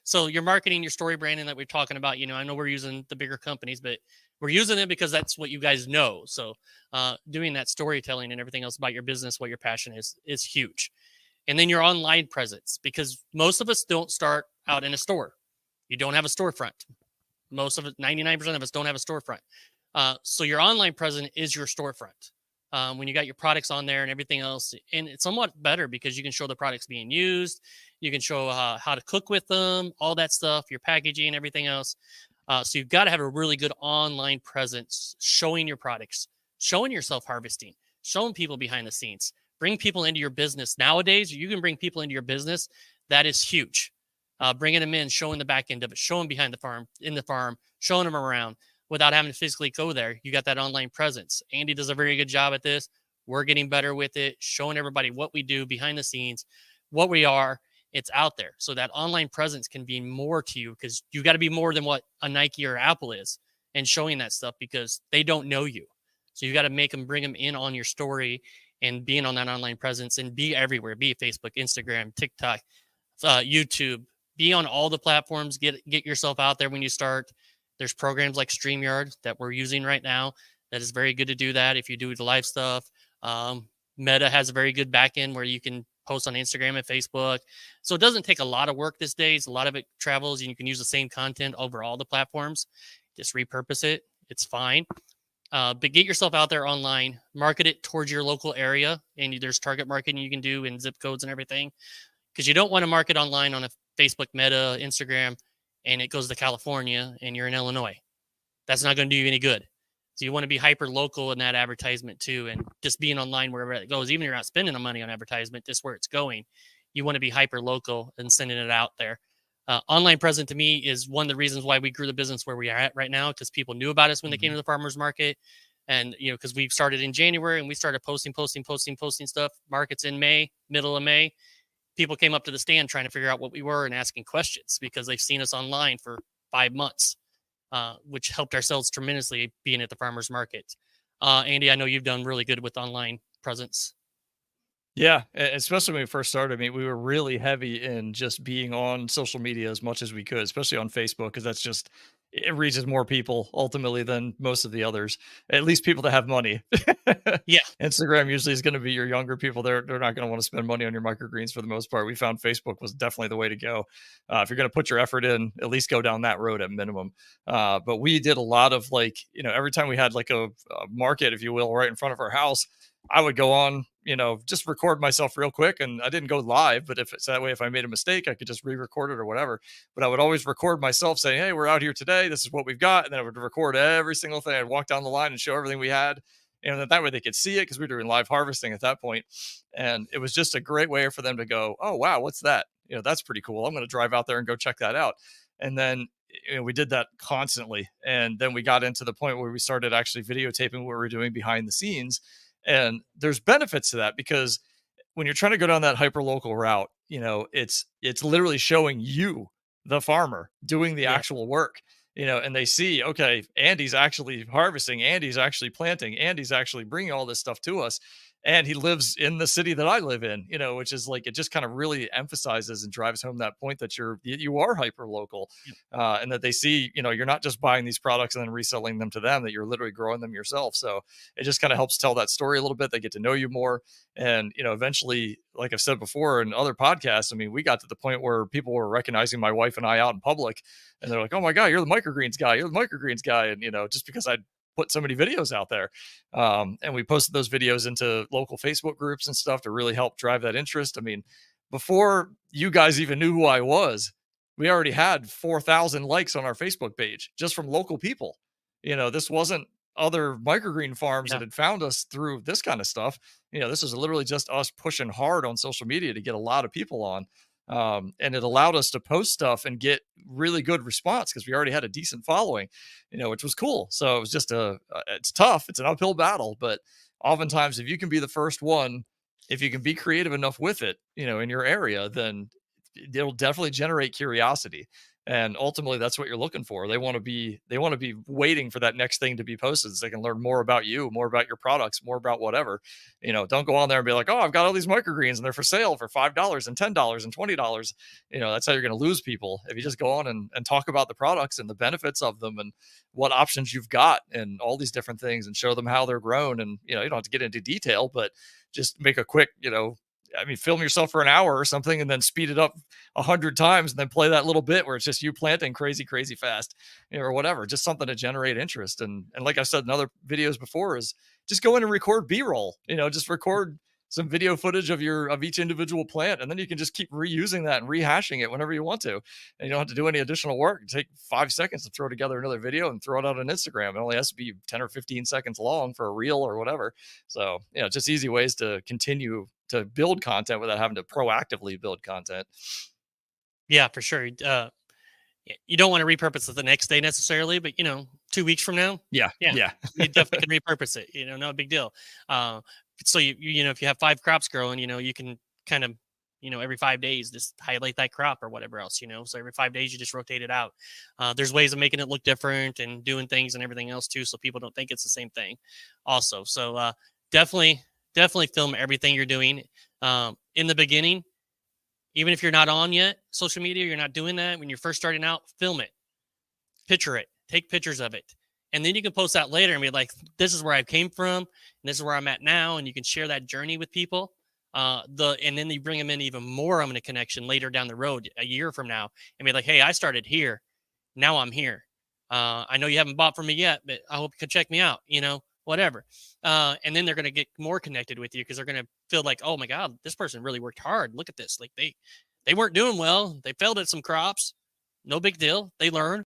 So your marketing, your story branding that we're talking about, I know we're using the bigger companies, but we're using it because that's what you guys know. So doing that storytelling and everything else about your business, what your passion is huge. And then your online presence, because most of us don't start out in a store. You don't have a storefront. Most of it, 99% of us don't have a storefront. So your online presence is your storefront. When you got your products on there and everything else, and it's somewhat better because you can show the products being used, you can show how to cook with them, all that stuff, your packaging, everything else. So you've got to have a really good online presence, showing your products, showing yourself harvesting, showing people behind the scenes, bring people into your business. Nowadays, you can bring people into your business. That is huge. Bringing them in, showing the back end of it, showing behind the farm, in the farm, showing them around without having to physically go there. You got that online presence. Andy does a very good job at this. We're getting better with it, showing everybody what we do behind the scenes, what we are. It's out there. So that online presence can be more to you because you got to be more than what a Nike or Apple is and showing that stuff because they don't know you. So you got to bring them in on your story and being on that online presence and be everywhere, be Facebook, Instagram, TikTok, YouTube, be on all the platforms, get yourself out there when you start. There's programs like StreamYard that we're using right now that is very good to do that if you do the live stuff. Meta has a very good back end where you can post on Instagram and Facebook. So it doesn't take a lot of work these days. A lot of it travels and you can use the same content over all the platforms. Just repurpose it. It's fine. But get yourself out there online, market it towards your local area. And there's target marketing you can do in zip codes and everything. Because you don't want to market online on a Facebook, Meta, Instagram, and it goes to California and you're in Illinois. That's not going to do you any good. So you want to be hyper local in that advertisement too, and just being online wherever it goes. Even if you're not spending the money on advertisement, just where it's going, you want to be hyper local and sending it out there. Online present to me is one of the reasons why we grew the business where we are at right now, because people knew about us when they came to the farmers market. And, because we started in January and we started posting stuff. Markets in May, middle of May. People came up to the stand trying to figure out what we were and asking questions because they've seen us online for 5 months, which helped our sales tremendously being at the farmers market. Andy, I know you've done really good with online presence. Yeah, especially when we first started. I mean, we were really heavy in just being on social media as much as we could, especially on Facebook, because that's just it reaches more people ultimately than most of the others. At least people that have money. Yeah. Instagram usually is going to be your younger people. They're not going to want to spend money on your microgreens for the most part. We found Facebook was definitely the way to go. If you're going to put your effort in, at least go down that road at minimum. But we did a lot of every time we had like a market, if you will, right in front of our house, I would go on, just record myself real quick. And I didn't go live, but if it's that way, if I made a mistake, I could just re-record it or whatever. But I would always record myself saying, hey, we're out here today. This is what we've got. And then I would record every single thing. I'd walk down the line and show everything we had. And that way they could see it because we were doing live harvesting at that point. And it was just a great way for them to go, oh, wow, what's that? That's pretty cool. I'm going to drive out there and go check that out. And then we did that constantly. And then we got into the point where we started actually videotaping what we were doing behind the scenes. And there's benefits to that because when you're trying to go down that hyper local route, it's literally showing you, the farmer, doing the Yeah. actual work, and they see, okay, Andy's actually harvesting, Andy's actually planting, Andy's actually bringing all this stuff to us. And he lives in the city that I live in, which is like, it just kind of really emphasizes and drives home that point that you are hyper local, and that they see, you're not just buying these products and then reselling them to them, that you're literally growing them yourself. So it just kind of helps tell that story a little bit. They get to know you more. And, eventually, like I've said before in other podcasts, I mean, we got to the point where people were recognizing my wife and I out in public and they're like, oh my God, you're the microgreens guy. You're the microgreens guy. And, just because I put so many videos out there. And we posted those videos into local Facebook groups and stuff to really help drive that interest. I mean, before you guys even knew who I was, we already had 4,000 likes on our Facebook page just from local people. This wasn't other microgreen farms that had found us through this kind of stuff. This is literally just us pushing hard on social media to get a lot of people on. And it allowed us to post stuff and get really good response because we already had a decent following, which was cool. So it was just it's tough. It's an uphill battle, but oftentimes if you can be the first one, if you can be creative enough with it, in your area, then it'll definitely generate curiosity. And ultimately that's what you're looking for. They want to be waiting for that next thing to be posted so they can learn more about you, more about your products, more about whatever. Don't go on there and be like, oh, I've got all these microgreens and they're for sale for $5 and $10 and $20. That's how you're going to lose people. If you just go on and talk about the products and the benefits of them and what options you've got and all these different things and show them how they're grown. And you don't have to get into detail, but just make a quick, film yourself for an hour or something and then speed it up 100 times and then play that little bit where it's just you planting crazy, crazy fast, or whatever, just something to generate interest. And like I said in other videos before, is just go in and record B-roll, just record some video footage of each individual plant. And then you can just keep reusing that and rehashing it whenever you want to. And you don't have to do any additional work. Take 5 seconds to throw together another video and throw it out on Instagram. It only has to be 10 or 15 seconds long for a reel or whatever. So, just easy ways to continue to build content without having to proactively build content. Yeah, for sure. You don't want to repurpose it the next day necessarily, but 2 weeks from now, Yeah. yeah, Yeah. you definitely can repurpose it. No big deal. So if you have 5 crops growing, you can kind of, every 5 days just highlight that crop or whatever else. So every 5 days you just rotate it out. There's ways of making it look different and doing things and everything else too, so people don't think it's the same thing. Also, so definitely film everything you're doing in the beginning. Even if you're not on yet, social media, you're not doing that. When you're first starting out, film it, picture it, take pictures of it. And then you can post that later and be like, this is where I came from, and this is where I'm at now. And you can share that journey with people. And then you bring them in even more on a connection later down the road, a year from now, and be like, hey, I started here. Now I'm here. I know you haven't bought from me yet, but I hope you can check me out, whatever. And then they're going to get more connected with you because they're going to feel like, oh my God, this person really worked hard. Look at this. Like they weren't doing well. They failed at some crops. No big deal. They learned.